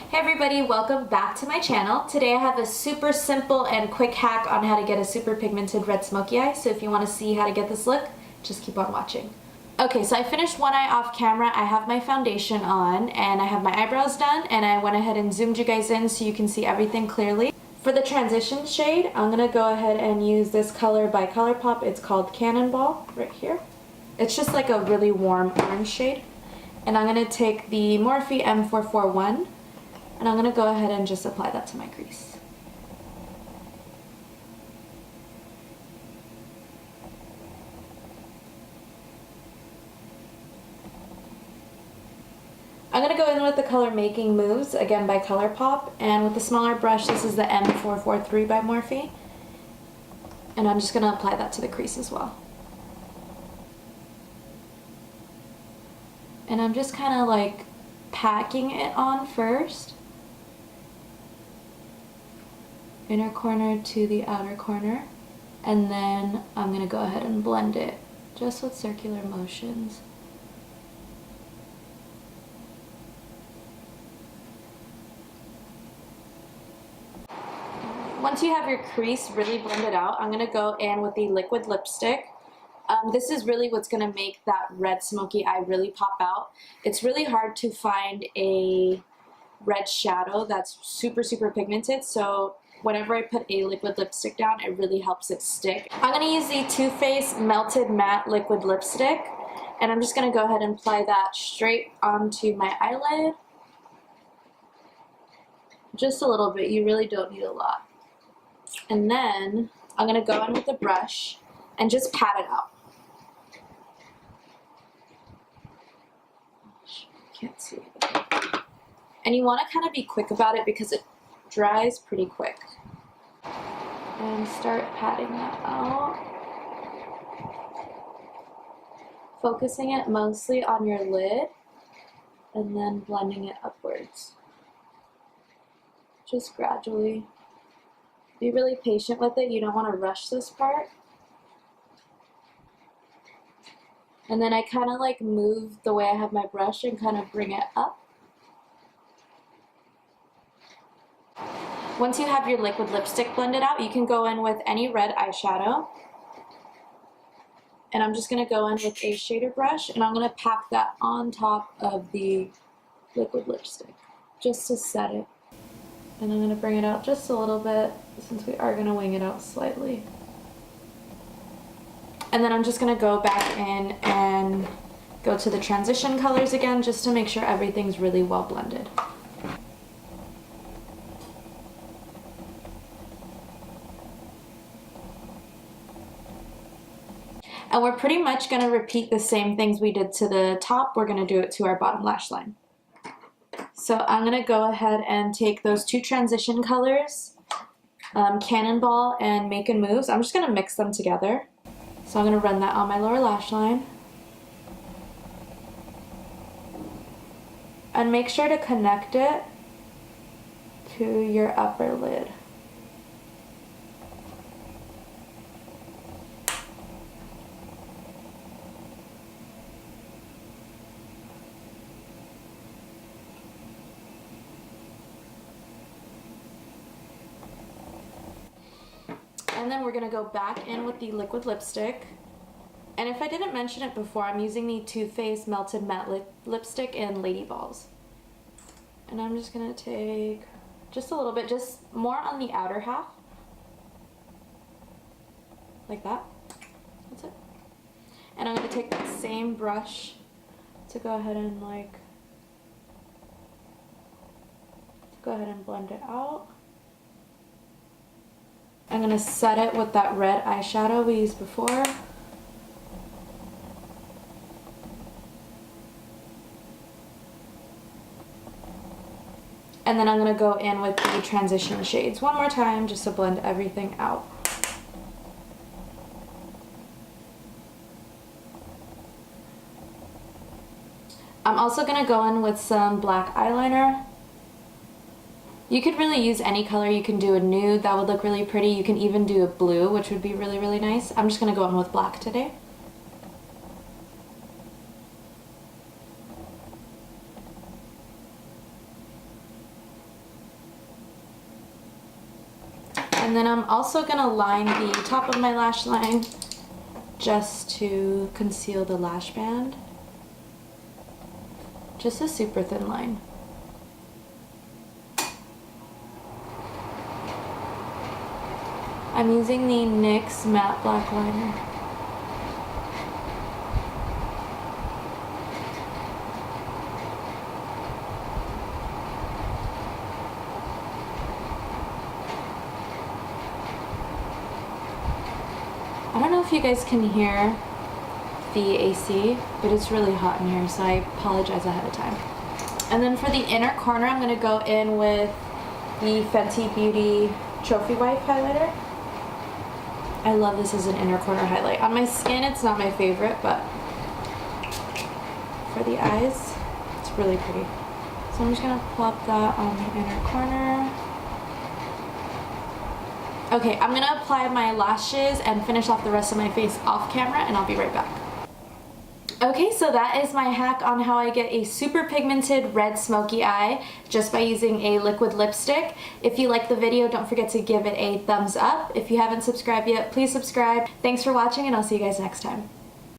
Hey everybody, welcome back to my channel. Today I have a super simple and quick hack on how to get a super pigmented red smoky eye. So if you want to see how to get this look, just keep on watching. Okay, so I finished one eye off camera. I have my foundation on and I have my eyebrows done, and I went ahead and zoomed you guys in so you can see everything clearly. For the transition shade, I'm going to go ahead and use this color by ColourPop. It's called Cannonball right here. It's just like a really warm orange shade. And I'm going to take the Morphe M441 and I'm going to go ahead and just apply that to my crease. I'm going to go in with the color Making Moves, again by ColourPop, and with the smaller brush, this is the M443 by Morphe. And I'm just going to apply that to the crease as well. And I'm just kind of like packing it on first. Inner corner to the outer corner, and then I'm going to go ahead and blend it just with circular motions. Once you have your crease really blended out, I'm going to go in with the liquid lipstick. This is really what's going to make that red smoky eye really pop out. It's really hard to find a red shadow that's super pigmented, so whenever I put a liquid lipstick down, it really helps it stick. I'm going to use the Too Faced Melted Matte Liquid Lipstick, and I'm just going to go ahead and apply that straight onto my eyelid. Just a little bit, you really don't need a lot. And then I'm going to go in with the brush and just pat it out. Can't see it. And you want to kind of be quick about it because it dries pretty quick. And start patting that out. Focusing it mostly on your lid and then blending it upwards. Just gradually. Be really patient with it. You don't want to rush this part. And then I kind of like move the way I have my brush and kind of bring it up. Once you have your liquid lipstick blended out, you can go in with any red eyeshadow. And I'm just going to go in with a shader brush, and I'm going to pack that on top of the liquid lipstick just to set it. And I'm going to bring it out just a little bit since we are going to wing it out slightly. And then I'm just going to go back in and go to the transition colors again just to make sure everything's really well blended. And we're pretty much going to repeat the same things we did to the top. We're going to do it to our bottom lash line. So I'm going to go ahead and take those two transition colors, Cannonball and Making Moves. I'm just going to mix them together. So I'm going to run that on my lower lash line. And make sure to connect it to your upper lid. And then we're going to go back in with the liquid lipstick. And if I didn't mention it before, I'm using the Too Faced Melted Matte Lipstick in Lady Balls. And I'm just going to take just a little bit, just more on the outer half. Like that. That's it. And I'm going to take that same brush to go ahead and blend it out. I'm going to set it with that red eyeshadow we used before. And then I'm going to go in with the transition shades one more time just to blend everything out. I'm also going to go in with some black eyeliner. You could really use any color. You can do a nude, that would look really pretty. You can even do a blue, which would be really nice. I'm just going to go in with black today. And then I'm also gonna line the top of my lash line just to conceal the lash band. Just a super thin line. I'm using the NYX matte black liner. I don't know if you guys can hear the AC, but it's really hot in here, so I apologize ahead of time. And then for the inner corner, I'm going to go in with the Fenty Beauty Trophy Wife highlighter. I love this as an inner corner highlight. On my skin, it's not my favorite, but for the eyes, it's really pretty. So I'm just going to plop that on the inner corner. Okay, I'm going to apply my lashes and finish off the rest of my face off camera, and I'll be right back. Okay, so that is my hack on how I get a super pigmented red smoky eye just by using a liquid lipstick. If you like the video, don't forget to give it a thumbs up. If you haven't subscribed yet, please subscribe. Thanks for watching, and I'll see you guys next time.